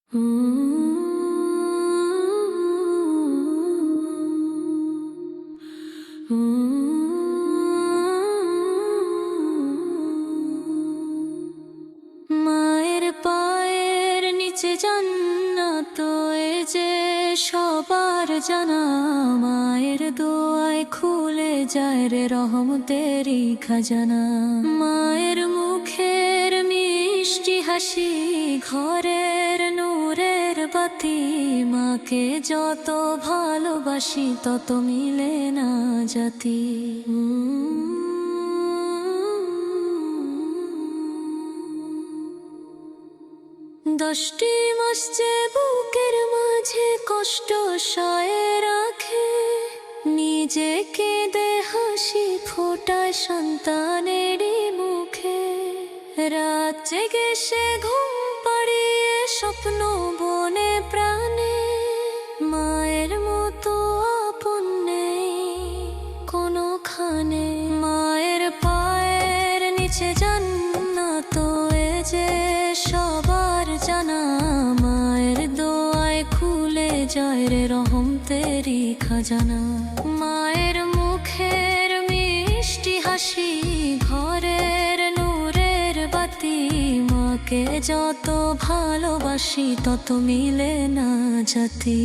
মায়ের পায়ের নিচে জান্নাত, এ যে সবার জানা। মায়ের দোয়ায় খুলে যায় রে রহমতেরই খাজানা। মায়ের মুখের মিষ্টি হাসি ঘরের নূরের বাতি। মাকে যত ভালোবাসি তত মিলে না জাতি। 10টি মাস যে বুকের মাঝে কষ্ট সয়ে রাখে, নিজে কেঁদে হাসি ফোটায় সন্তানেরই মুখে। রাত জেগে সে ঘুম পাড়িয়ে স্বপ্ন বনে প্রাণে। মায়ের মতো আপন নেই কোনোখানে। মায়ের পায়ের নিচে জান্নাত, এ যে সবার জানা। মায়ের দোয়ায় খুলে যায় রে রহমতেরই খাজানা। মায়ের মুখের মিষ্টি হাসি ঘরের নূরের বাতি। মাকে যত ভালোবাসি তত মিলে না জাতি।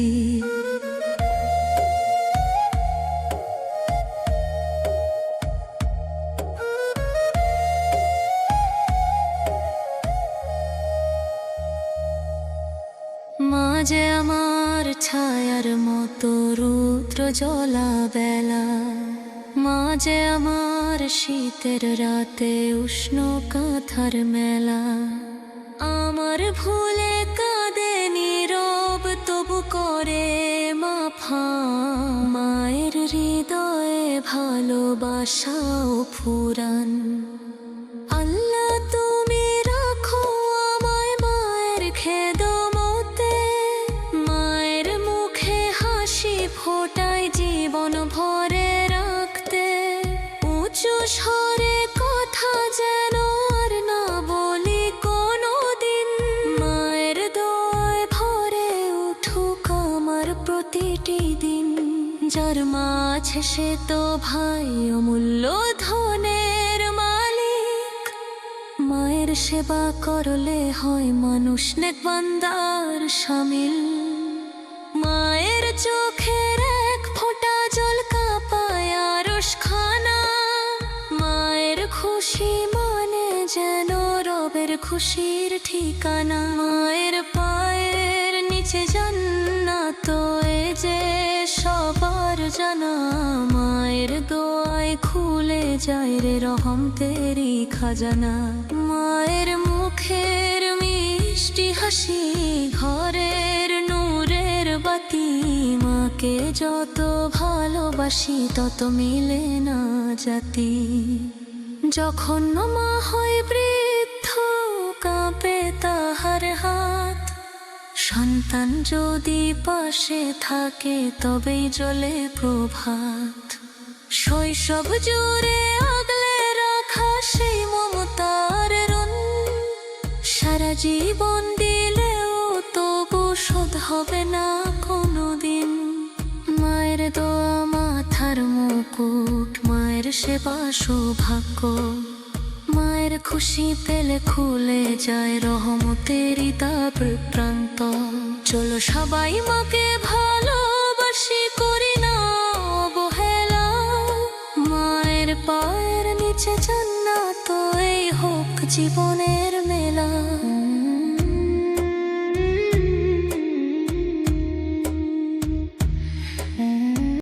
মা যে আমার ছায়ার মতো রুদ্র জ্বলা বেলা। মা যে আমার শীতের রাতে উষ্ণ কাঁথার মেলা। আমার ভুলে কাঁদে নীরব তবু করে মাফা। মায়ের হৃদয়ে ভালোবাসাও ফুরান। আল্লাহ তুমি রাখো আমায় মায়ের খেদমতে। মায়ের মুখে হাসি ফোটায় জীবন ভরে রাখতে। উঁচু স্বরে কথা যেন আর না বলি কোনো দিন। মায়ের দোয়ায় ভরে উঠুক আমার প্রতিটি দিন। যার মা আছে সে তো ভাই অমূল্য ধনের মালিক। মায়ের সেবা করলে হয় মানুষ নেক বান্দার শামিল। মায়ের চোখের এক ফোঁটা জল কাঁপায় আরশ খানা। মায়ের খুশি মানে যেন রবের খুশির ঠিকানা। মায়ের পায়ের নিচে জান্নাত, এ যে সবার জানা। মায়ের দোয়ায় খুলে যায় রে রহমতেরই খাজানা। মায়ের মুখের মিষ্টি হাসি ঘরের নূরের বাতি। মাকে যত ভালোবাসি তত মিলে না জাতি। যখন মা হয় বৃদ্ধ কাঁপে তাহার হাত। সন্তান যদি পাশে থাকে তবেই জ্বলে প্রভাত। শৈশব জুড়ে আগলে রাখা সেই মমতার রণ। সারা জীবন দিলেও তবু শোধ হবে না কোনোদিন। মায়ের দোয়া মাথার মুকুট, মায়ের সেবা সৌভাগ্য। মায়ের খুশি পেলে খুলে যায় রহমতেরই দ্বার প্রান্ত। চলো সবাই মাকে ভালোবাসি, করি না অবহেলা। মায়ের পায়ের নিচে জান্নাত, এই হোক জীবনের মেলা।